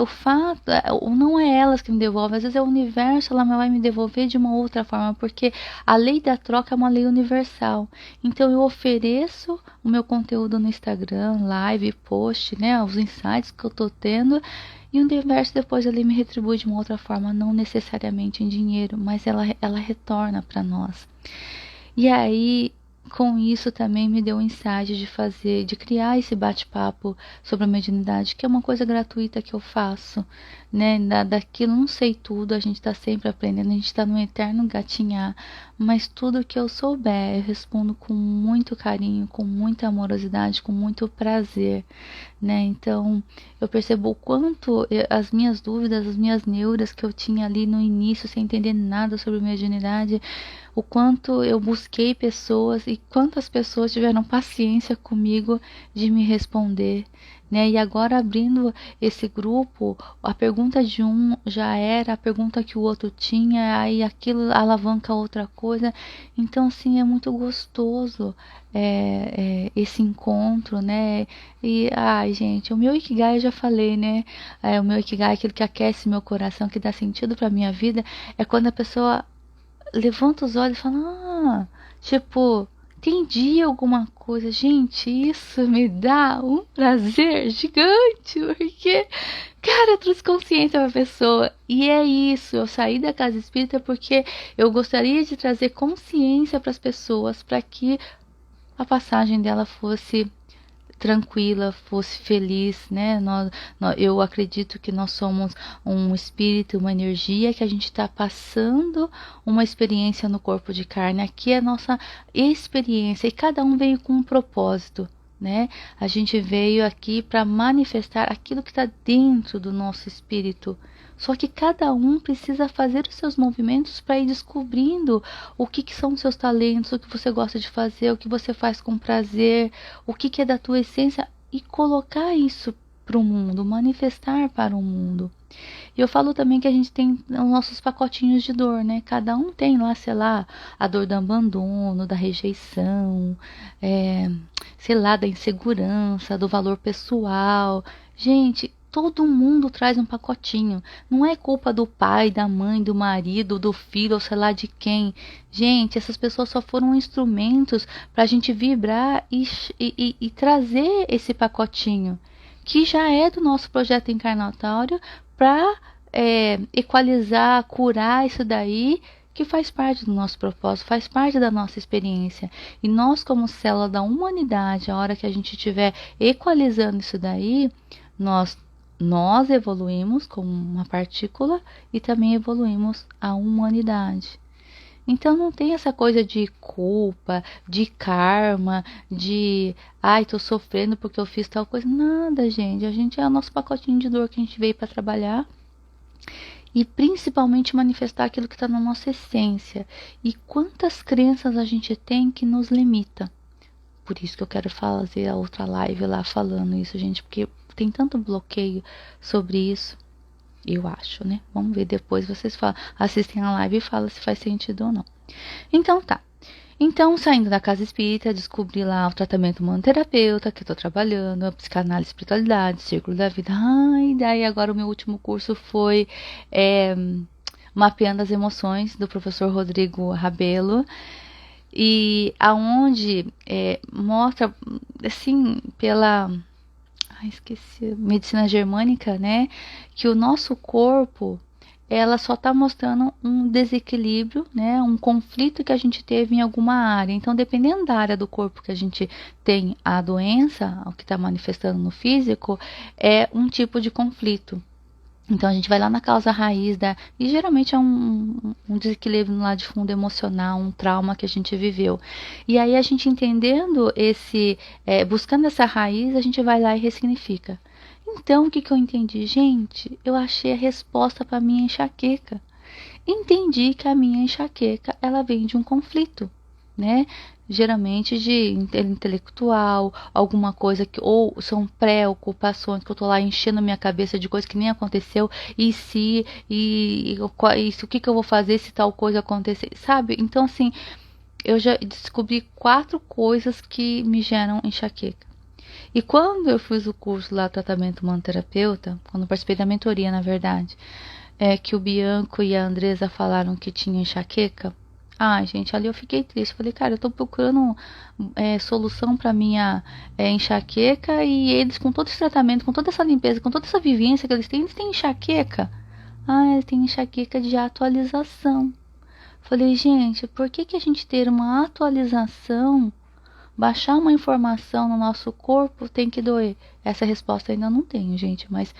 O fato, não é elas que me devolvem, às vezes é o universo, ela vai me devolver de uma outra forma, porque a lei da troca é uma lei universal. Então eu ofereço o meu conteúdo no Instagram, live, post, né, os insights que eu tô tendo, e o universo depois ele me retribui de uma outra forma, não necessariamente em dinheiro, mas ela retorna para nós. E aí, com isso também me deu o insight de criar esse bate-papo sobre a mediunidade, que é uma coisa gratuita que eu faço, né? Daquilo não sei tudo, a gente está sempre aprendendo, a gente está no eterno gatinhar, mas tudo que eu souber, eu respondo com muito carinho, com muita amorosidade, com muito prazer, né? Então, eu percebo o quanto as minhas dúvidas, as minhas neuras que eu tinha ali no início, sem entender nada sobre mediunidade, o quanto eu busquei pessoas e quantas pessoas tiveram paciência comigo de me responder, né? E agora abrindo esse grupo, a pergunta de um já era a pergunta que o outro tinha, aí aquilo alavanca outra coisa. Então, assim, é muito gostoso esse encontro, né? E, ai, gente, o meu Ikigai eu já falei, né? O meu Ikigai, aquilo que aquece meu coração, que dá sentido pra minha vida, é quando a pessoa levanta os olhos e fala, tipo, entendi alguma coisa. Gente, isso me dá um prazer gigante, porque, cara, eu trouxe consciência pra pessoa. E é isso, eu saí da casa espírita porque eu gostaria de trazer consciência para as pessoas, para que a passagem dela fosse tranquila, fosse feliz, né? Eu acredito que nós somos um espírito, uma energia que a gente está passando uma experiência no corpo de carne. Aqui é a nossa experiência e cada um veio com um propósito, né? A gente veio aqui para manifestar aquilo que está dentro do nosso espírito. Só que cada um precisa fazer os seus movimentos para ir descobrindo o que são os seus talentos, o que você gosta de fazer, o que você faz com prazer, o que é da tua essência e colocar isso para o mundo, manifestar para o mundo. E eu falo também que a gente tem os nossos pacotinhos de dor, né? Cada um tem lá, sei lá, a dor do abandono, da rejeição, sei lá, da insegurança, do valor pessoal. Gente, todo mundo traz um pacotinho. Não é culpa do pai, da mãe, do marido, do filho, ou sei lá de quem. Gente, essas pessoas só foram instrumentos para a gente vibrar e trazer esse pacotinho, que já é do nosso projeto encarnatório, para equalizar, curar isso daí, que faz parte do nosso propósito, faz parte da nossa experiência. E nós, como célula da humanidade, a hora que a gente estiver equalizando isso daí, nós evoluímos como uma partícula e também evoluímos a humanidade. Então não tem essa coisa de culpa, de karma, de ai, tô sofrendo porque eu fiz tal coisa. Nada, gente. A gente é o nosso pacotinho de dor que a gente veio para trabalhar e principalmente manifestar aquilo que está na nossa essência. E quantas crenças a gente tem que nos limita. Por isso que eu quero fazer a outra live lá falando isso, gente, porque tem tanto bloqueio sobre isso. Eu acho, né? Vamos ver depois. Vocês assistem a live e falam se faz sentido ou não. Então tá. Então, saindo da casa espírita, descobri lá o tratamento humanoterapeuta que eu tô trabalhando, a psicanálise, espiritualidade, círculo da vida. Ai, daí agora o meu último curso foi Mapeando as Emoções, do professor Rodrigo Rabelo. E aonde mostra, assim, pela esqueci, medicina germânica, né? Que o nosso corpo ela só está mostrando um desequilíbrio, né, um conflito que a gente teve em alguma área. Então, dependendo da área do corpo que a gente tem a doença, o que está manifestando no físico, é um tipo de conflito. Então a gente vai lá na causa raiz e geralmente é um desequilíbrio no lado de fundo emocional, um trauma que a gente viveu. E aí a gente entendendo buscando essa raiz, a gente vai lá e ressignifica. Então o que eu entendi? Gente, eu achei a resposta para minha enxaqueca. Entendi que a minha enxaqueca, ela vem de um conflito, né? Geralmente de intelectual, alguma coisa que ou são preocupações que eu tô lá enchendo minha cabeça de coisa que nem aconteceu, e se o que eu vou fazer se tal coisa acontecer, sabe? Então assim, eu já descobri 4 coisas que me geram enxaqueca. E quando eu fiz o curso lá, tratamento humanoterapeuta, quando eu participei da mentoria, na verdade, que o Bianco e a Andresa falaram que tinha enxaqueca. Ai, gente, ali eu fiquei triste. Falei, cara, eu tô procurando solução para minha enxaqueca e eles, com todo esse tratamento, com toda essa limpeza, com toda essa vivência que eles têm enxaqueca. Ah, eles têm enxaqueca de atualização. Falei, gente, por que a gente ter uma atualização, baixar uma informação no nosso corpo tem que doer? Essa resposta eu ainda não tenho, gente, mas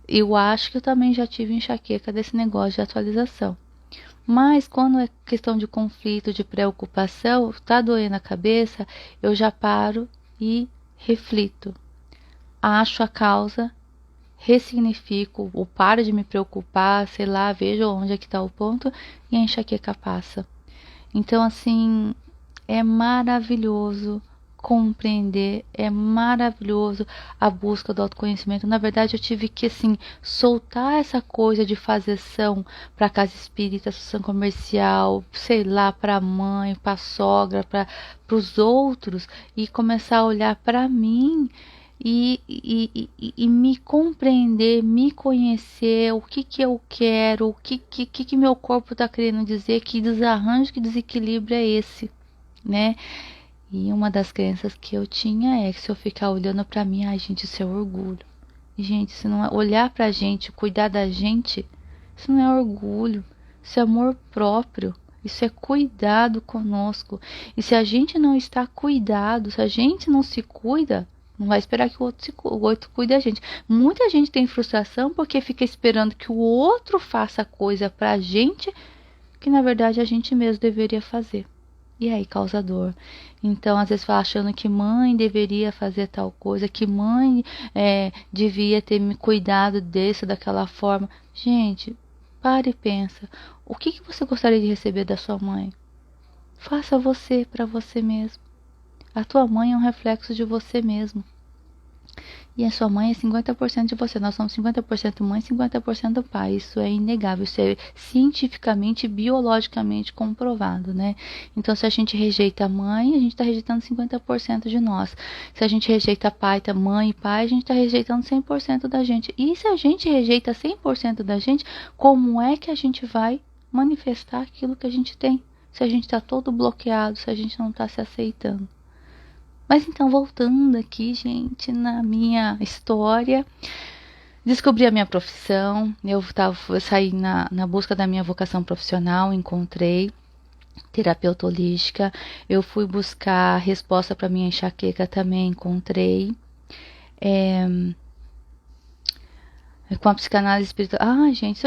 eu acho que eu também já tive enxaqueca desse negócio de atualização. Mas quando é questão de conflito, de preocupação, tá doendo a cabeça, eu já paro e reflito. Acho a causa, ressignifico, ou paro de me preocupar, sei lá, vejo onde é que está o ponto e a enxaqueca passa. Então, assim, é maravilhoso compreender, é maravilhoso a busca do autoconhecimento. Na verdade, eu tive que assim soltar essa coisa de fazeção para casa espírita, associação comercial, sei lá, para a mãe, para a sogra, para os outros e começar a olhar para mim. E me compreender, me conhecer, o que eu quero, o que meu corpo está querendo dizer, que desarranjo, que desequilíbrio é esse, né? E uma das crenças que eu tinha é que se eu ficar olhando pra mim, ai gente, isso é orgulho. E, gente, se não é olhar pra gente, cuidar da gente, isso não é orgulho, isso é amor próprio. Isso é cuidado conosco. E se a gente não está cuidado, se a gente não se cuida, não vai esperar que o outro cuide da gente. Muita gente tem frustração porque fica esperando que o outro faça coisa pra gente que na verdade a gente mesmo deveria fazer. E aí causa dor. Então, às vezes, fala achando que mãe deveria fazer tal coisa, que mãe devia ter me cuidado desse, daquela forma. Gente, pare e pensa. O que você gostaria de receber da sua mãe? Faça você para você mesmo. A tua mãe é um reflexo de você mesmo. E a sua mãe é 50% de você. Nós somos 50% mãe, 50% pai. Isso é inegável. Isso é cientificamente, biologicamente comprovado, né? Então, se a gente rejeita a mãe, a gente está rejeitando 50% de nós. Se a gente rejeita pai, mãe e pai, a gente está rejeitando 100% da gente. E se a gente rejeita 100% da gente, como é que a gente vai manifestar aquilo que a gente tem? Se a gente está todo bloqueado, se a gente não está se aceitando. Mas então, voltando aqui, gente, na minha história, descobri a minha profissão, eu saí na busca da minha vocação profissional, encontrei terapeuta holística, eu fui buscar resposta para minha enxaqueca, também encontrei. Com a psicanálise espiritual. Ah, gente, se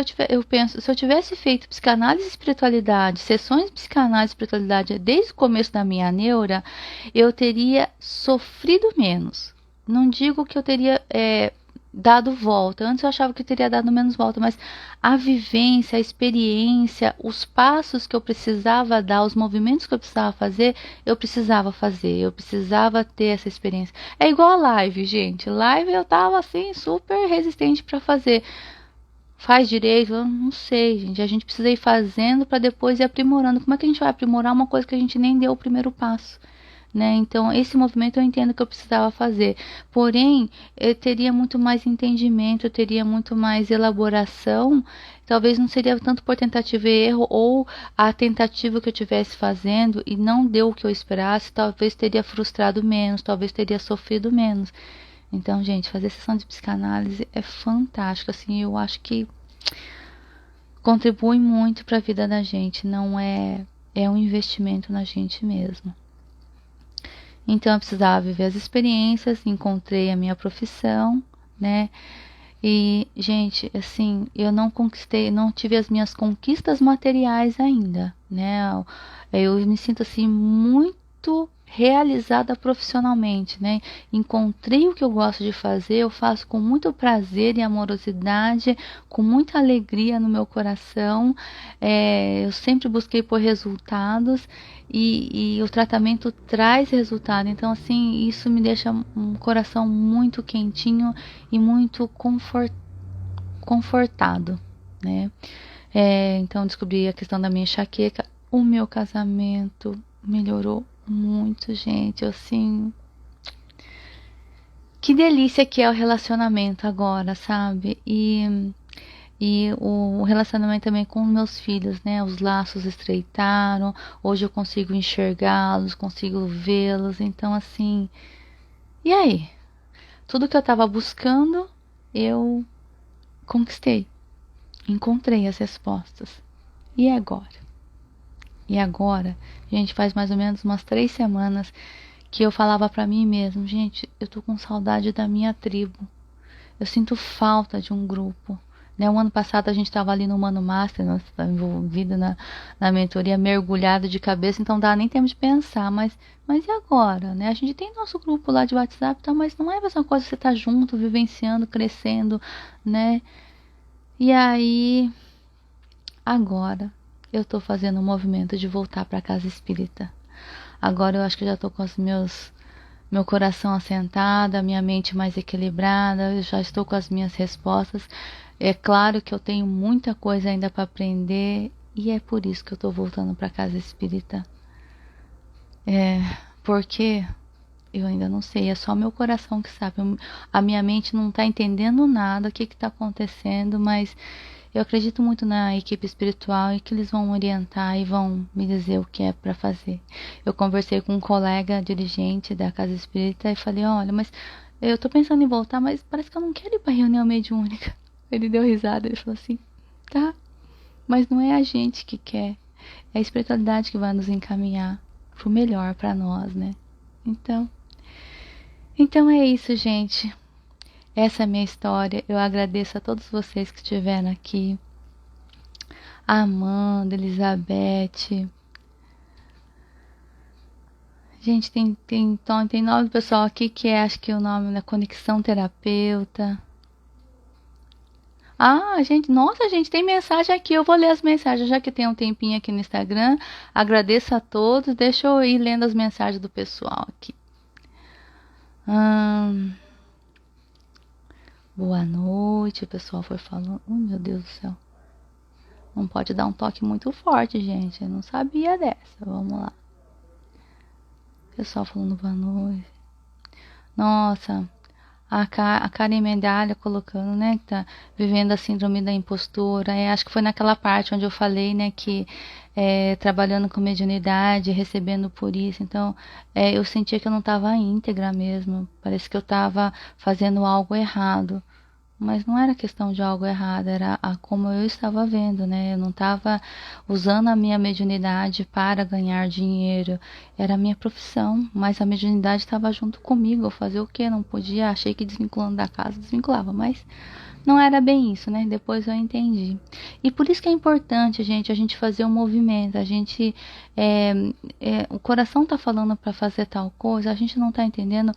eu tivesse feito psicanálise e espiritualidade, sessões de psicanálise e espiritualidade desde o começo da minha neura, eu teria sofrido menos. Não digo que eu teria dado volta. Antes eu achava que eu teria dado menos volta, mas a vivência, a experiência, os passos que eu precisava dar, os movimentos que eu precisava fazer, eu precisava ter essa experiência. É igual a live, gente. Live eu tava assim, super resistente para fazer. Faz direito? Eu não sei, gente. A gente precisa ir fazendo para depois ir aprimorando. Como é que a gente vai aprimorar uma coisa que a gente nem deu o primeiro passo? Né? Então, esse movimento eu entendo que eu precisava fazer. Porém, eu teria muito mais entendimento, eu teria muito mais elaboração. Talvez não seria tanto por tentativa e erro, ou a tentativa que eu estivesse fazendo e não deu o que eu esperasse, talvez teria frustrado menos, talvez teria sofrido menos. Então, gente, fazer sessão de psicanálise é fantástico. Assim, eu acho que contribui muito para a vida da gente, não é, é um investimento na gente mesmo. Então eu precisava viver as experiências, encontrei a minha profissão, né? E, gente, assim, eu não conquistei, não tive as minhas conquistas materiais ainda, né? Eu me sinto assim muito realizada profissionalmente, né? Encontrei o que eu gosto de fazer, eu faço com muito prazer e amorosidade, com muita alegria no meu coração. Eu sempre busquei por resultados e o tratamento traz resultado. Então, assim, isso me deixa um coração muito quentinho e muito confortado, né? Então descobri a questão da minha enxaqueca, o meu casamento melhorou muito, gente, assim, que delícia que é o relacionamento agora, sabe? E o relacionamento também com meus filhos, né? Os laços estreitaram, hoje eu consigo enxergá-los, consigo vê-los, então assim, e aí? Tudo que eu estava buscando, eu conquistei. Encontrei as respostas. E agora? E agora, gente, faz mais ou menos umas 3 semanas que eu falava pra mim mesmo, gente, eu tô com saudade da minha tribo. Eu sinto falta de um grupo. Né? O ano passado a gente estava ali no Mano Master, nós estávamos envolvidos na mentoria, mergulhado de cabeça, então dá nem tempo de pensar, mas e agora? Né? A gente tem nosso grupo lá de WhatsApp, tá, mas não é a mesma coisa você estar junto, vivenciando, crescendo, né? E aí, agora, eu tô fazendo um movimento de voltar para casa espírita. Agora eu acho que eu já tô com meu coração assentado, a minha mente mais equilibrada, eu já estou com as minhas respostas. É claro que eu tenho muita coisa ainda para aprender e é por isso que eu tô voltando para casa espírita. Porque eu ainda não sei, é só meu coração que sabe. A minha mente não tá entendendo nada, o que que tá acontecendo, mas eu acredito muito na equipe espiritual e que eles vão orientar e vão me dizer o que é para fazer. Eu conversei com um colega dirigente da Casa Espírita e falei, olha, mas eu tô pensando em voltar, mas parece que eu não quero ir para reunião mediúnica. Ele deu risada, ele falou assim, tá, mas não é a gente que quer, é a espiritualidade que vai nos encaminhar pro melhor para nós, né? Então é isso, gente. Essa é a minha história. Eu agradeço a todos vocês que estiveram aqui. A Amanda, Elizabeth. Gente, tem 9 pessoal aqui que acho que o nome é Conexão Terapeuta. Gente, nossa, gente, tem mensagem aqui. Eu vou ler as mensagens, já que tem um tempinho aqui no Instagram. Agradeço a todos. Deixa eu ir lendo as mensagens do pessoal aqui. Boa noite, o pessoal foi falando. Meu Deus do céu. Não pode dar um toque muito forte, gente. Eu não sabia dessa. Vamos lá. Pessoal falando boa noite. Nossa, a Karen Medalha colocando, né, que tá vivendo a síndrome da impostura. Acho que foi naquela parte onde eu falei, né, que trabalhando com mediunidade, recebendo por isso. Então, eu sentia que eu não estava íntegra mesmo. Parece que eu estava fazendo algo errado. Mas não era questão de algo errado, era como eu estava vendo, né? Eu não estava usando a minha mediunidade para ganhar dinheiro, era a minha profissão, mas a mediunidade estava junto comigo. Eu fazia o quê? Não podia, achei que desvinculando da casa, desvinculava, mas não era bem isso, né? Depois eu entendi. E por isso que é importante, gente, a gente fazer um movimento, a gente, o coração tá falando para fazer tal coisa, a gente não tá entendendo.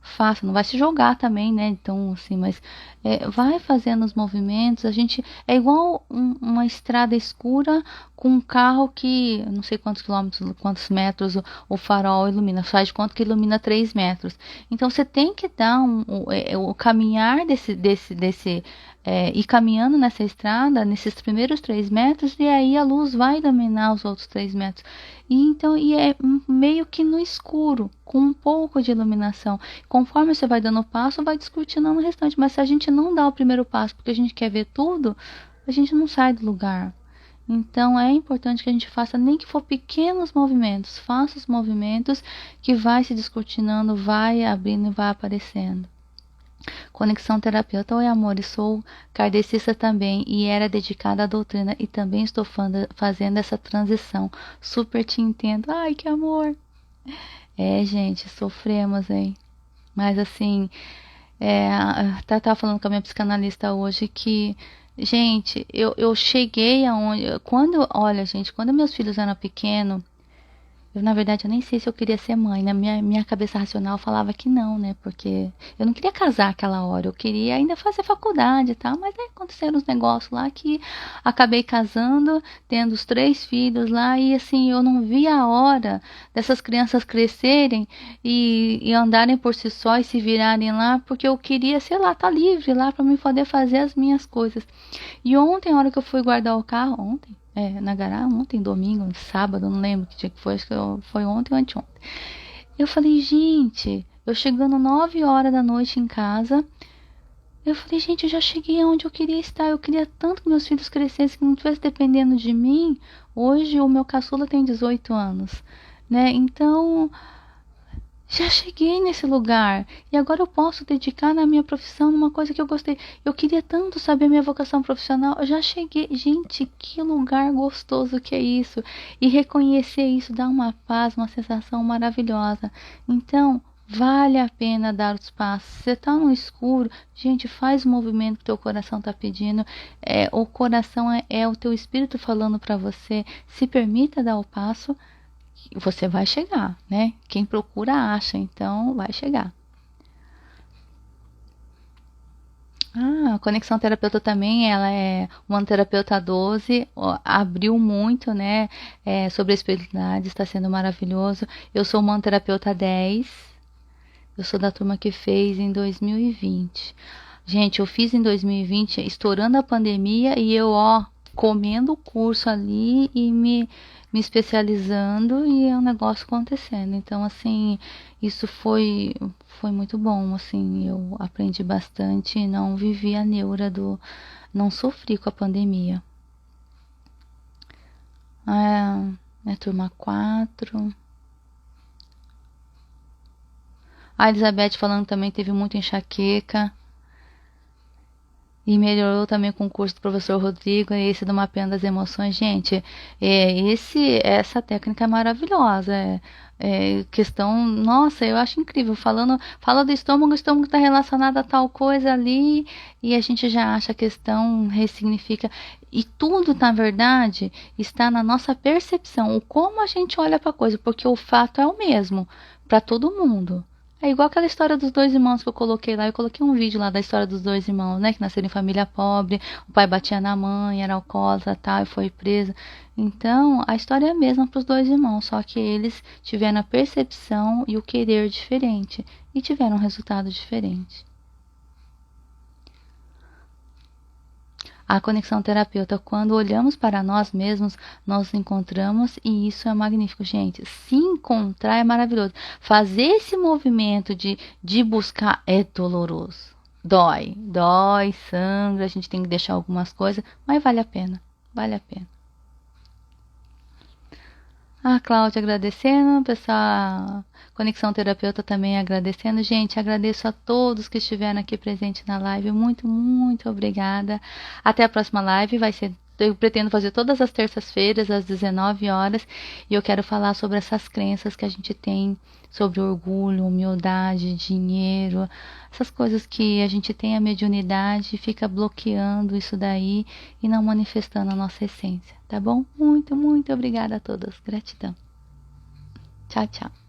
Faça, não vai se jogar também, né? Então, assim, mas vai fazendo os movimentos. A gente é igual uma estrada escura com um carro que não sei quantos quilômetros, quantos metros o farol ilumina. Faz de conta que ilumina 3 metros. Então, você tem que dar o caminhar ir caminhando nessa estrada, nesses primeiros 3 metros, e aí a luz vai iluminar os outros 3 metros. E é meio que no escuro, com um pouco de iluminação. Conforme você vai dando o passo, vai descortinando o restante. Mas se a gente não dá o primeiro passo porque a gente quer ver tudo, a gente não sai do lugar. Então é importante que a gente faça, nem que for pequenos movimentos, faça os movimentos que vai se descortinando, vai abrindo e vai aparecendo. Conexão terapeuta. Oi, amor, sou kardecista também e era dedicada à doutrina e também estou fazendo essa transição. Super te entendo. Ai, que amor. É, gente, sofremos, hein? Mas assim, até tava falando com a minha psicanalista hoje que, gente, eu cheguei aonde. Olha, gente, quando meus filhos eram pequenos, na verdade, eu nem sei se eu queria ser mãe. Na minha cabeça racional falava que não, né? Porque eu não queria casar aquela hora. Eu queria ainda fazer faculdade e tal. Mas aí aconteceram uns negócios lá que acabei casando, tendo os 3 filhos lá. E assim, eu não via a hora dessas crianças crescerem e andarem por si só e se virarem lá. Porque eu queria, sei lá, estar livre lá para mim poder fazer as minhas coisas. E ontem, a hora que eu fui guardar o carro, na garagem, ontem, domingo, sábado, não lembro que dia que foi, acho que foi ontem ou anteontem. Eu falei, gente, eu chegando 9 horas da noite em casa, eu falei, gente, eu já cheguei aonde eu queria estar. Eu queria tanto que meus filhos crescessem, que não estivesse dependendo de mim. Hoje o meu caçula tem 18 anos, né? Então, já cheguei nesse lugar e agora eu posso dedicar na minha profissão numa coisa que eu gostei. Eu queria tanto saber minha vocação profissional. Eu já cheguei. Gente, que lugar gostoso que é isso. E reconhecer isso dá uma paz, uma sensação maravilhosa. Então, vale a pena dar os passos. Você tá no escuro, gente, faz o movimento que teu coração tá pedindo. O coração é o teu espírito falando para você. Se permita dar o passo, você vai chegar, né? Quem procura acha, então vai chegar. A conexão terapeuta também, ela é uma terapeuta 12, abriu muito, né, sobre a espiritualidade, está sendo maravilhoso. Eu sou uma terapeuta 10, eu sou da turma que fez em 2020. Gente, eu fiz em 2020, estourando a pandemia, e eu, comendo o curso ali e me especializando e é um negócio acontecendo. Então, assim, isso foi muito bom, assim, eu aprendi bastante e não vivi a neura não sofri com a pandemia. É turma 4. A Elizabeth falando também teve muita enxaqueca. E melhorou também com o curso do professor Rodrigo, esse do mapeando das emoções. Gente, essa técnica é maravilhosa. Questão, nossa, eu acho incrível. Fala do estômago, o estômago está relacionado a tal coisa ali, e a gente já acha a questão, ressignifica. E tudo, na verdade, está na nossa percepção, o como a gente olha para a coisa, porque o fato é o mesmo para todo mundo. É igual aquela história dos 2 irmãos que eu coloquei lá. Eu coloquei um vídeo lá da história dos 2 irmãos, né? Que nasceram em família pobre. O pai batia na mãe, era alcoólatra, tal, e foi preso. Então, a história é a mesma para os 2 irmãos, só que eles tiveram a percepção e o querer diferente e tiveram um resultado diferente. A conexão terapeuta, quando olhamos para nós mesmos, nós nos encontramos e isso é magnífico, gente. Se encontrar é maravilhoso. Fazer esse movimento de buscar é doloroso. Dói, sangra, a gente tem que deixar algumas coisas, mas vale a pena, vale a pena. A Cláudia agradecendo, pessoal, Conexão Terapeuta também agradecendo. Gente, agradeço a todos que estiveram aqui presentes na live. Muito, muito obrigada. Até a próxima live, eu pretendo fazer todas as terças-feiras, às 19 horas, e eu quero falar sobre essas crenças que a gente tem sobre orgulho, humildade, dinheiro, essas coisas que a gente tem a mediunidade e fica bloqueando isso daí e não manifestando a nossa essência, tá bom? Muito, muito obrigada a todos. Gratidão. Tchau, tchau.